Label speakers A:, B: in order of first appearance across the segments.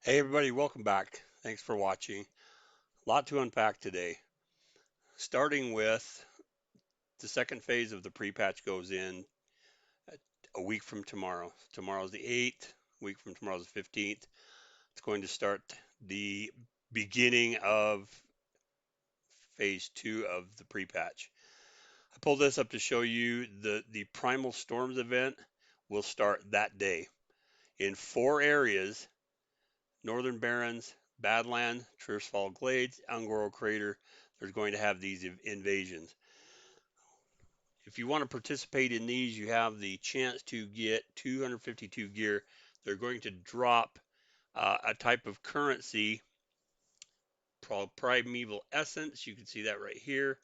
A: Hey everybody, welcome back. Thanks for watching. A lot to unpack today. Starting with the second phase of the pre-patch goes in a week from tomorrow. Tomorrow's the 8th, a week from tomorrow's the 15th. It's going to start the beginning of phase 2 of the pre-patch. I pulled this up to show you the Primal Storms event will start that day in 4 areas: Northern Barrens, Badland, Traverse Fall Glades, Angoro Crater. There's going to have these invasions. If you want to participate in these, you have the chance to get 252 gear. They're going to drop a type of currency called Primeval Essence. You can see that right here.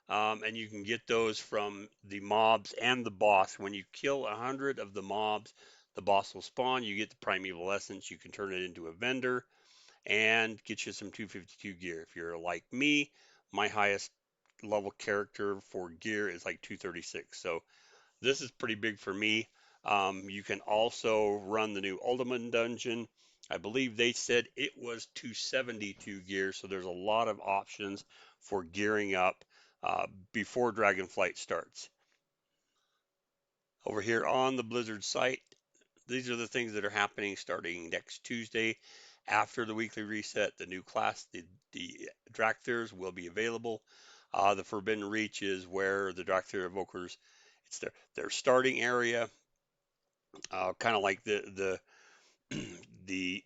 A: And you can get those from the mobs and the boss. When you kill 100 of the mobs, the boss will spawn. You get the Primeval Essence. You can turn it into a vendor and get you some 252 gear. If you're like me, my highest level character for gear is like 236. So this is pretty big for me. You can also run the new Ultimate Dungeon. I believe they said it was 272 gear, so there's a lot of options for gearing up before Dragonflight starts. Over here on the Blizzard site, these are the things that are happening starting next Tuesday after the weekly reset. The new class, the Drakthers, will be available. The Forbidden Reach is where the Drakthyr Evokers, it's their starting area, kind of like the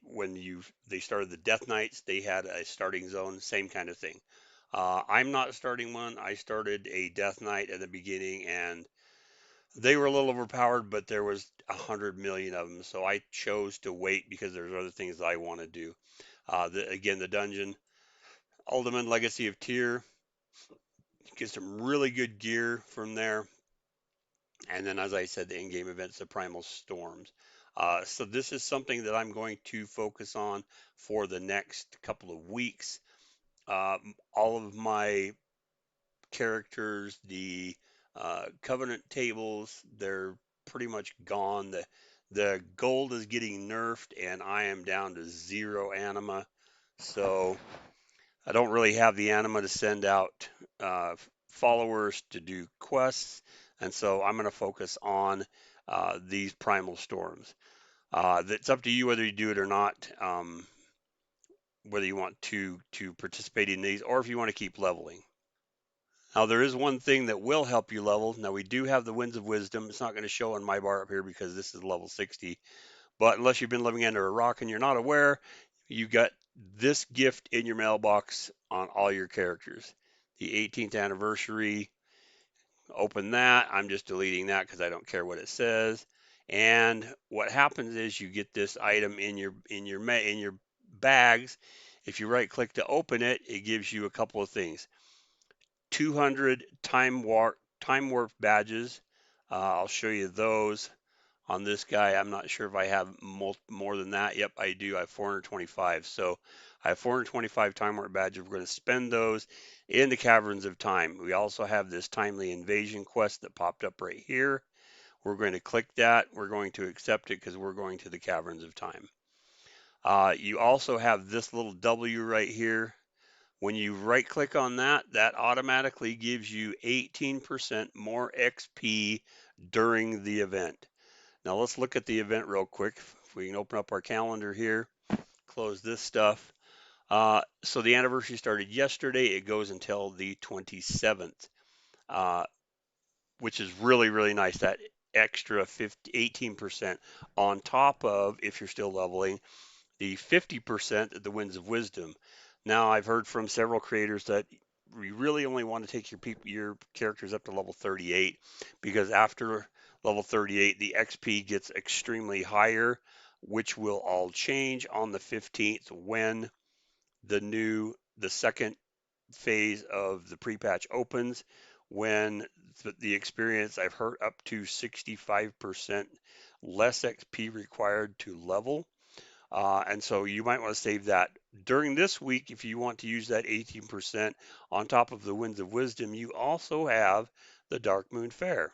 A: when they started the Death Knights, they had a starting zone, same kind of thing. I'm not starting one. I started a Death Knight at the beginning, and they were a little overpowered, but there was 100 million of them, so I chose to wait because there's other things that I want to do. Again, the dungeon, Ultimate Legacy of Tyr, get some really good gear from there. And then, as I said, the in-game events, the Primal Storms. So this is something that I'm going to focus on for the next couple of weeks. All of my characters, the Covenant tables, they're pretty much gone. The gold is getting nerfed, and I am down to 0 anima. So I don't really have the anima to send out followers to do quests, and so I'm going to focus on these primal storms. It's up to you whether you do it or not, whether you want to participate in these or if you want to keep leveling. Now there is one thing that will help you level. Now we do have the Winds of Wisdom. It's not going to show on my bar up here because this is level 60. But unless you've been living under a rock and you're not aware, you got this gift in your mailbox on all your characters. The 18th anniversary, open that. I'm just deleting that because I don't care what it says. And what happens is you get this item in your bags. If you right click to open it, it gives you a couple of things. 200 time warp badges. I'll show you those on this guy. I'm not sure if I have more than that. Yep, I do. I have 425. So I have 425 time warp badges. We're going to spend those in the Caverns of Time. We also have this timely invasion quest that popped up right here. We're going to click that. We're going to accept it because we're going to the Caverns of Time. You also have this little W right here. When you right click on that, that automatically gives you 18% more XP during the event. Now let's look at the event real quick. If we can open up our calendar here, close this stuff. So the anniversary started yesterday. It goes until the 27th, uh, which is really, really nice. That extra 18% on top of, if you're still leveling, the 50% at the Winds of Wisdom. Now, I've heard from several creators that you really only want to take your characters up to level 38 because after level 38, the XP gets extremely higher, which will all change on the 15th when the second phase of the pre-patch opens, when the experience, I've heard, up to 65% less XP required to level. And so you might want to save that. During this week, if you want to use that 18% on top of the Winds of Wisdom, you also have the Dark Moon Fair.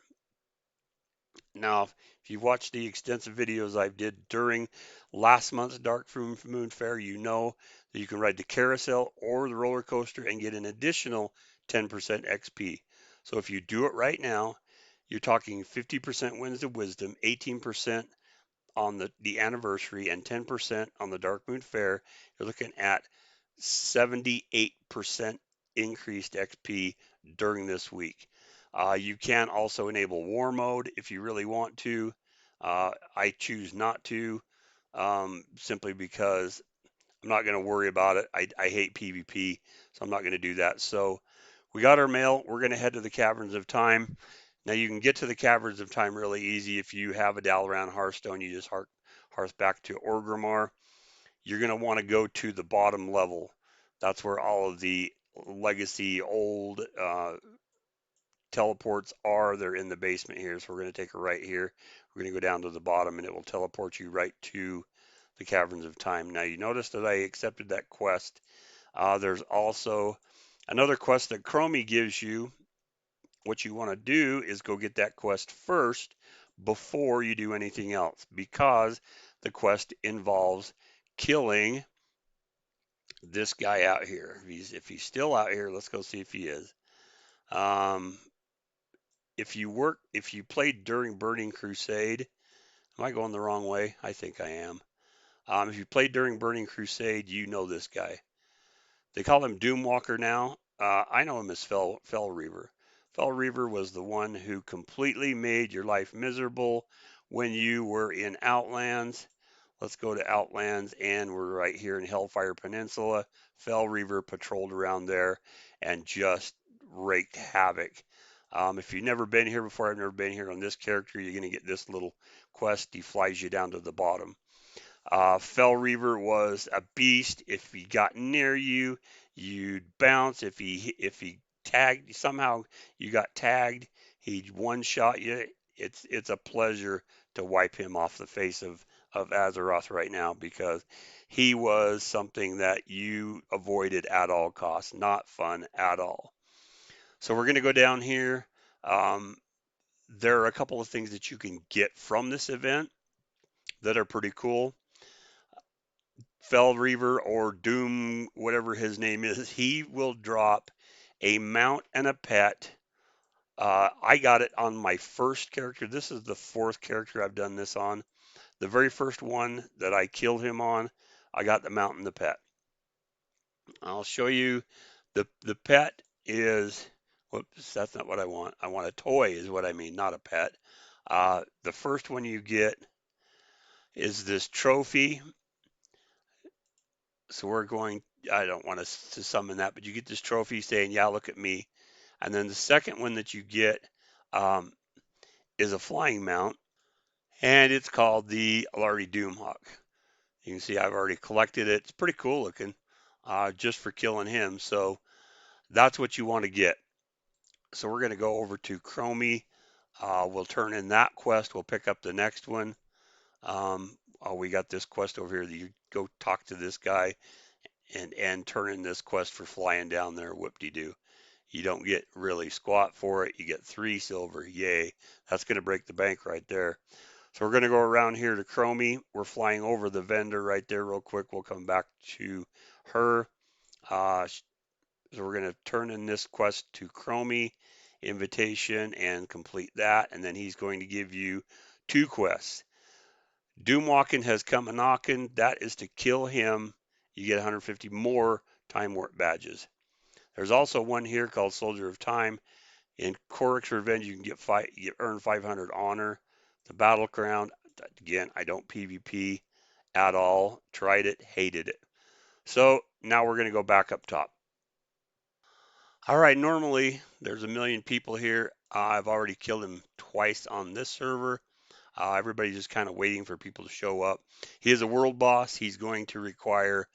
A: Now, if you've watched the extensive videos I did during last month's Dark Moon Fair, you know that you can ride the carousel or the roller coaster and get an additional 10% XP. So if you do it right now, you're talking 50% Winds of Wisdom, 18% on the anniversary, and 10% on the Dark Moon Fair. You're looking at 78% increased XP during this week. You can also enable war mode if you really want to. I choose not to, simply because I'm not going to worry about it. I hate PvP, so I'm not going to do that. So we got our mail. We're going to head to the Caverns of Time. Now you can get to the Caverns of Time really easy if you have a Dalaran Hearthstone. You just hearth back to Orgrimmar. You're going to want to go to the bottom level. That's where all of the legacy old teleports are. They're in the basement here. So we're going to take a right here. We're going to go down to the bottom and it will teleport you right to the Caverns of Time. Now you notice that I accepted that quest. There's also another quest that Chromie gives you. What you want to do is go get that quest first before you do anything else, because the quest involves killing this guy out here. If he's still out here, let's go see if he is. Um, if you played during Burning Crusade, am I going the wrong way? I think I am. If you played during Burning Crusade, you know this guy. They call him Doomwalker now. I know him as Fell Reaver. Fell Reaver was the one who completely made your life miserable when you were in Outlands. Let's go to Outlands, and we're right here in Hellfire Peninsula. Fell Reaver patrolled around there and just wreaked havoc. If you've never been here before, I've never been here on this character, you're going to get this little quest. He flies you down to the bottom. Fell Reaver was a beast. If he got near you, you'd bounce. If he tagged somehow, you got tagged, he'd one shot you. It's a pleasure to wipe him off the face of Azeroth right now, because he was something that you avoided at all costs. Not fun at all. So we're gonna go down here. Um, there are a couple of things that you can get from this event that are pretty cool. Fell Reaver or Doom, whatever his name is, he will drop a mount and a pet. I got it on my first character. This is the fourth character I've done this on. The very first one that I killed him on, I got the mount and the pet. I'll show you. The pet is, whoops, that's not what I want. I want a toy, is what I mean, not a pet. The first one you get is this trophy. So we're going, I don't want us to summon that, but you get this trophy saying, yeah, look at me. And then the second one that you get um, is a flying mount, and it's called the Alari Doomhawk. You can see I've already collected it. It's pretty cool looking, just for killing him. So that's what you want to get. So we're going to go over to Chromie. We'll turn in that quest. We'll pick up the next one. We got this quest over here that you go talk to this guy and turn in this quest for flying down there. Whoop-de-doo. You don't get really squat for it. You get 3 silver. Yay. That's going to break the bank right there. So we're going to go around here to Chromie. We're flying over the vendor right there real quick. We'll come back to her. So we're going to turn in this quest to Chromie, invitation, and complete that. And then he's going to give you 2 quests. Doomwalking has come a knocking. That is to kill him. You get 150 more time warp badges. There's also one here called Soldier of Time. In Korik's Revenge, you can earn 500 honor. The Battleground, again, I don't PvP at all. Tried it, hated it. So now we're going to go back up top. All right, normally there's a million people here. I've already killed him twice on this server. Everybody's just kind of waiting for people to show up. He is a world boss. He's going to require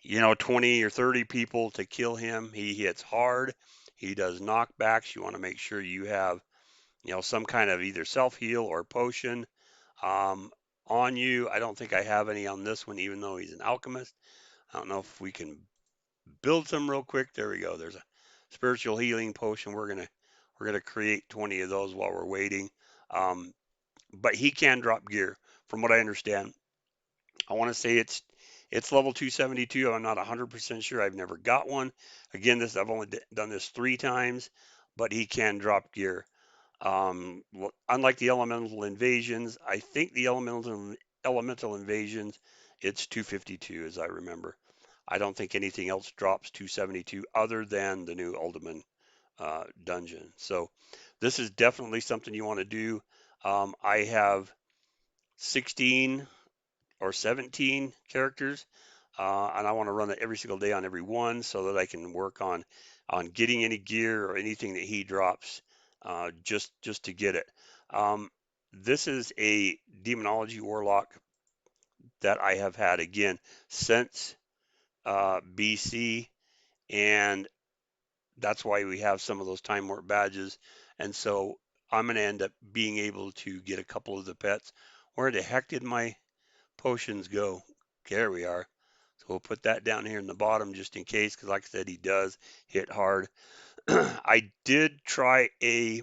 A: 20 or 30 people to kill him. He hits hard. He does knockbacks. You want to make sure you have, some kind of either self heal or potion um, on you. I don't think I have any on this one, even though he's an alchemist. I don't know if we can build some real quick. There we go. There's a spiritual healing potion. We're gonna create 20 of those while we're waiting. Um, but he can drop gear from what I understand. I want to say it's level 272. I'm not 100% sure. I've never got one. Again, this I've only done this 3 times, but he can drop gear. Unlike the elemental invasions, I think the elemental invasions, it's 252 as I remember. I don't think anything else drops 272 other than the new Ultimate dungeon. So this is definitely something you want to do. I have 16 or 17 characters, and I want to run it every single day on every one so that I can work on getting any gear or anything that he drops, just to get it. Um, this is a demonology warlock that I have had again since BC, and that's why we have some of those time warp badges. And so I'm going to end up being able to get a couple of the pets. Where the heck did my potions go? There we are. So we'll put that down here in the bottom just in case, because like I said, he does hit hard. I did try a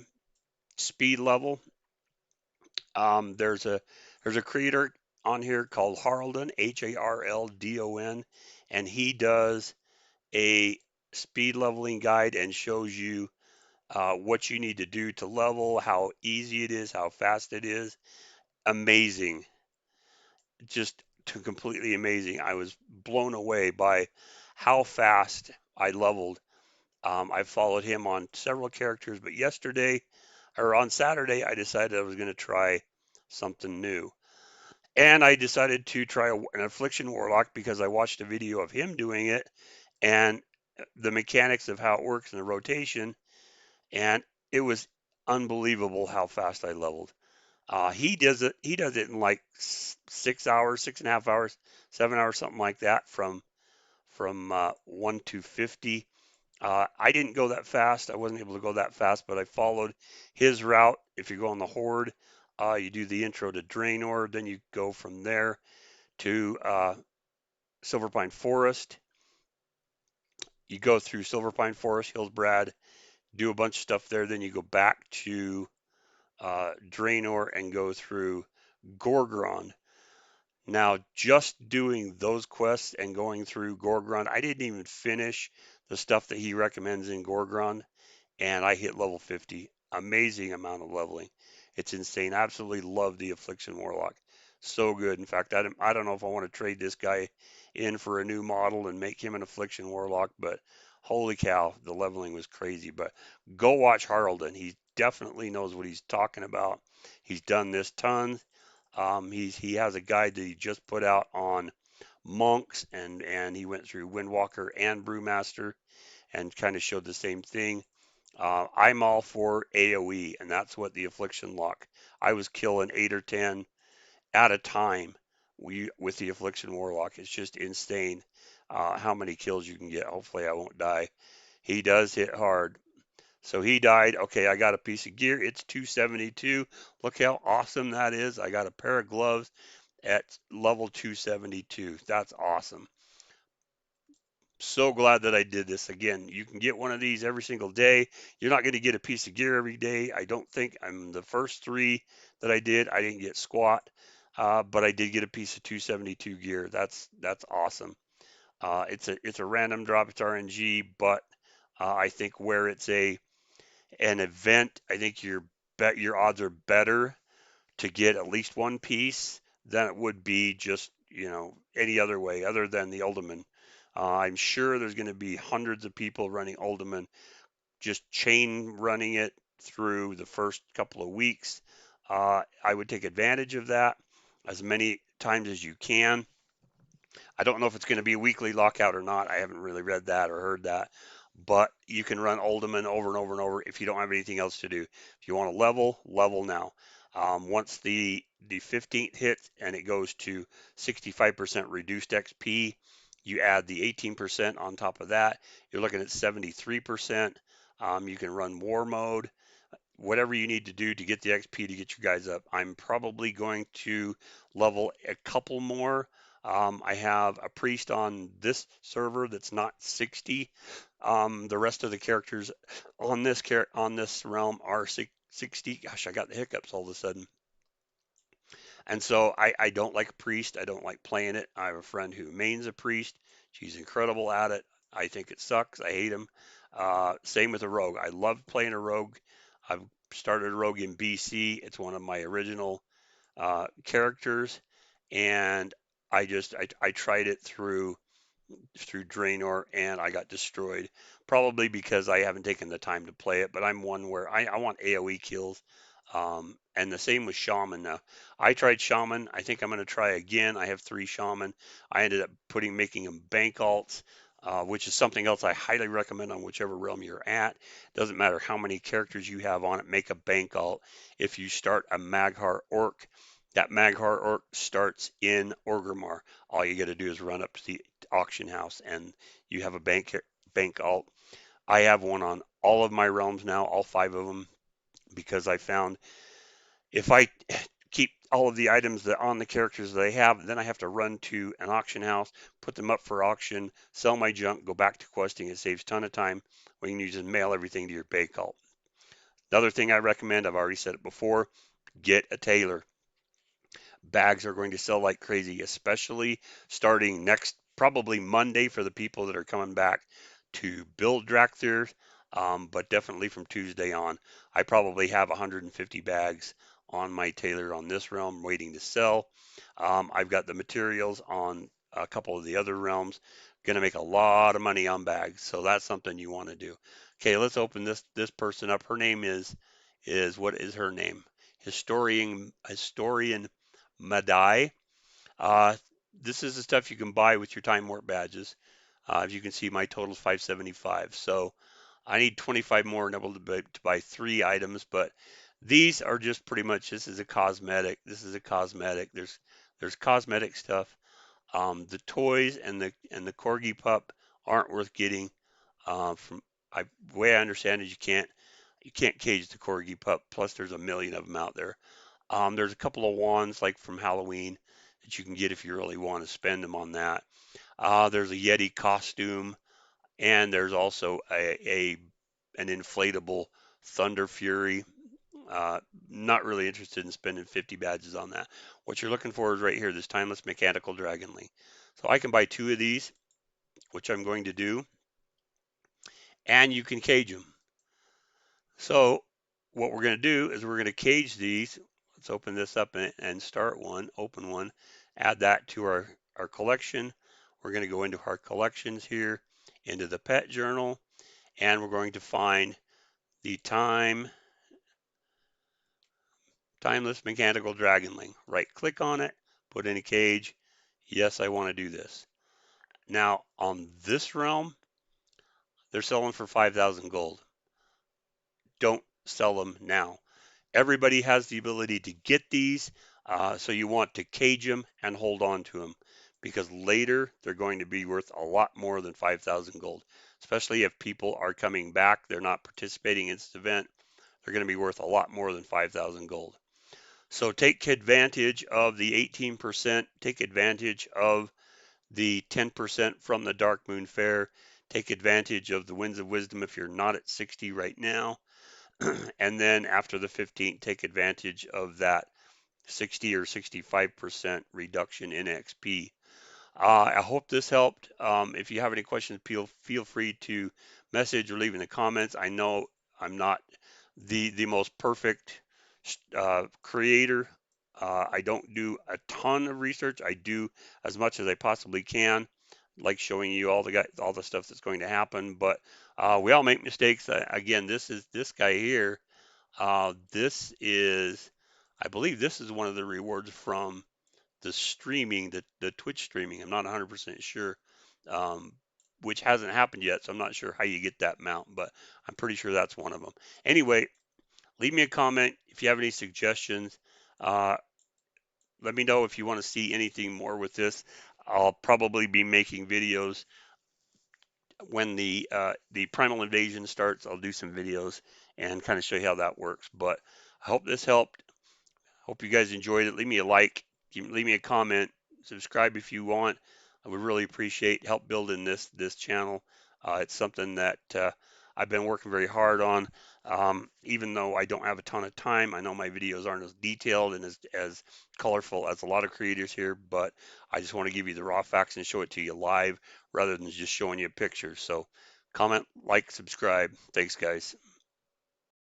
A: speed level. There's a creator on here called Harldon, Hardon, and he does a speed leveling guide and shows you what you need to do to level, how easy it is, how fast it is. Amazing, just completely amazing. I was blown away by how fast I leveled. I followed him on several characters, but yesterday or on Saturday, I decided I was going to try something new. And I decided to try an Affliction Warlock because I watched a video of him doing it and the mechanics of how it works in the rotation. And it was unbelievable how fast I leveled. He does it. He does it in like 6 hours, 6.5 hours, 7 hours, something like that, from 1 to 50. I didn't go that fast. I wasn't able to go that fast, but I followed his route. If you go on the Horde, you do the intro to Draenor, then you go from there to Silverpine Forest. You go through Silverpine Forest, Hillsbrad, do a bunch of stuff there. Then you go back to Draenor and go through Gorgron. Now, just doing those quests and going through Gorgron, I didn't even finish the stuff that he recommends in Gorgron, and I hit level 50. Amazing amount of leveling. It's insane. I absolutely love the Affliction Warlock. So good. In fact, I don't know if I want to trade this guy in for a new model and make him an Affliction Warlock, but holy cow, the leveling was crazy. But go watch Haraldon. He definitely knows what he's talking about. He's done this tons. He has a guide that he just put out on monks, and he went through Windwalker and Brewmaster and kind of showed the same thing. I'm all for AoE, and that's what the Affliction lock. I was killing 8 or 10 at a time with the Affliction Warlock. It's just insane how many kills you can get. Hopefully, I won't die. He does hit hard. So he died. Okay, I got a piece of gear. It's 272. Look how awesome that is. I got a pair of gloves at level 272. That's awesome. So glad that I did this. Again, you can get one of these every single day. You're not going to get a piece of gear every day. I don't think. I'm the first 3 that I did. I didn't get squat, but I did get a piece of 272 gear. That's awesome. It's a random drop. It's RNG, but I think where it's an event, I think your odds are better to get at least one piece than it would be just, any other way other than the Ultimate. I'm sure there's going to be hundreds of people running Ultimate, just chain running it through the first couple of weeks. I would take advantage of that as many times as you can. I don't know if it's going to be a weekly lockout or not. I haven't really read that or heard that. But you can run Ultimate over and over and over if you don't have anything else to do. If you want to level now. Once the 15th hits and it goes to 65% reduced XP, you add the 18% on top of that. You're looking at 73%. You can run War Mode, whatever you need to do to get the XP to get you guys up. I'm probably going to level a couple more. I have a priest on this server that's not 60. The rest of the characters on this realm are 60. Gosh, I got the hiccups all of a sudden. And so I don't like a priest. I don't like playing it. I have a friend who mains a priest. She's incredible at it. I think it sucks. I hate him. Same with a rogue. I love playing a rogue. I've started a rogue in BC. It's one of my original characters, and I tried it through Draenor, and I got destroyed. Probably because I haven't taken the time to play it, but I'm one where I want AoE kills. And the same with Shaman now. I tried Shaman. I think I'm going to try again. I have 3 Shaman. I ended up making them bank alts, which is something else I highly recommend on whichever realm you're at. Doesn't matter how many characters you have on it, make a bank alt. If you start a Maghar Orc, that Maghar Orc starts in Orgrimmar. All you got to do is run up to the auction house and you have a bank alt. I have one on all of my realms now, all 5 of them, because I found if I keep all of the items that on the characters that I have, then I have to run to an auction house, put them up for auction, sell my junk, go back to questing. It saves a ton of time when you just mail everything to your bank alt. Another thing I recommend, I've already said it before, get a tailor. Bags are going to sell like crazy, especially starting next, probably Monday for the people that are coming back to build Drakthir, but definitely from Tuesday on. I probably have 150 bags on my tailor on this realm waiting to sell. I've got the materials on a couple of the other realms. Going to make a lot of money on bags, so that's something you want to do. Okay, let's open this person up. Her name is what is her name? Historian Madai. Uh, this is the stuff you can buy with your Time Warp badges. As you can see, my total is 575. So I need 25 more and able to buy 3 items, but these are just pretty much, this is a cosmetic. This is a cosmetic. There's cosmetic stuff. The toys and the corgi pup aren't worth getting. From the way I understand it, you can't cage the corgi pup. Plus, there's a million of them out there. There's a couple of wands like from Halloween that you can get if you really want to spend them on that. There's a Yeti costume, and there's also an inflatable Thunder Fury. Not really interested in spending 50 badges on that. What you're looking for is right here, this timeless mechanical dragonling. So I can buy 2 of these, which I'm going to do, and you can cage them. So what we're going to do is we're going to cage these. Let's open this up and start one, open one, add that to our collection. We're going to go into our collections here, into the pet journal, and we're going to find the timeless mechanical dragonling. Right click on it, put in a cage. Yes, I want to do this. Now on this realm, they're selling for 5,000 gold. Don't sell them now. Everybody has the ability to get these, so you want to cage them and hold on to them because later they're going to be worth a lot more than 5,000 gold, especially if people are coming back, they're not participating in this event, they're going to be worth a lot more than 5,000 gold. So take advantage of the 18%, take advantage of the 10% from the Dark Moon Fair, take advantage of the Winds of Wisdom if you're not at 60 right now. And then after the 15th, take advantage of that 60 or 65% reduction in XP. I hope this helped. If you have any questions, feel free to message or leave in the comments. I know I'm not the most perfect creator. I don't do a ton of research. I do as much as I possibly can, like showing you all the stuff that's going to happen. But we all make mistakes. Again, this guy here. I believe this is one of the rewards from the streaming, the Twitch streaming. I'm not 100% sure, um, which hasn't happened yet, so I'm not sure how you get that mount, but I'm pretty sure that's one of them. Anyway, leave me a comment if you have any suggestions. Uh, Let me know if you want to see anything more with this. I'll probably be making videos when the primal invasion starts. I'll do some videos and kind of show you how that works. But I hope this helped. Hope you guys enjoyed it. Leave me a like, leave me a comment, subscribe if you want. I would really appreciate help building this channel. It's something that I've been working very hard on. Even though I don't have a ton of time, I know my videos aren't as detailed and as colorful as a lot of creators here, but I just want to give you the raw facts and show it to you live rather than just showing you a picture. So comment, like, subscribe. Thanks, guys.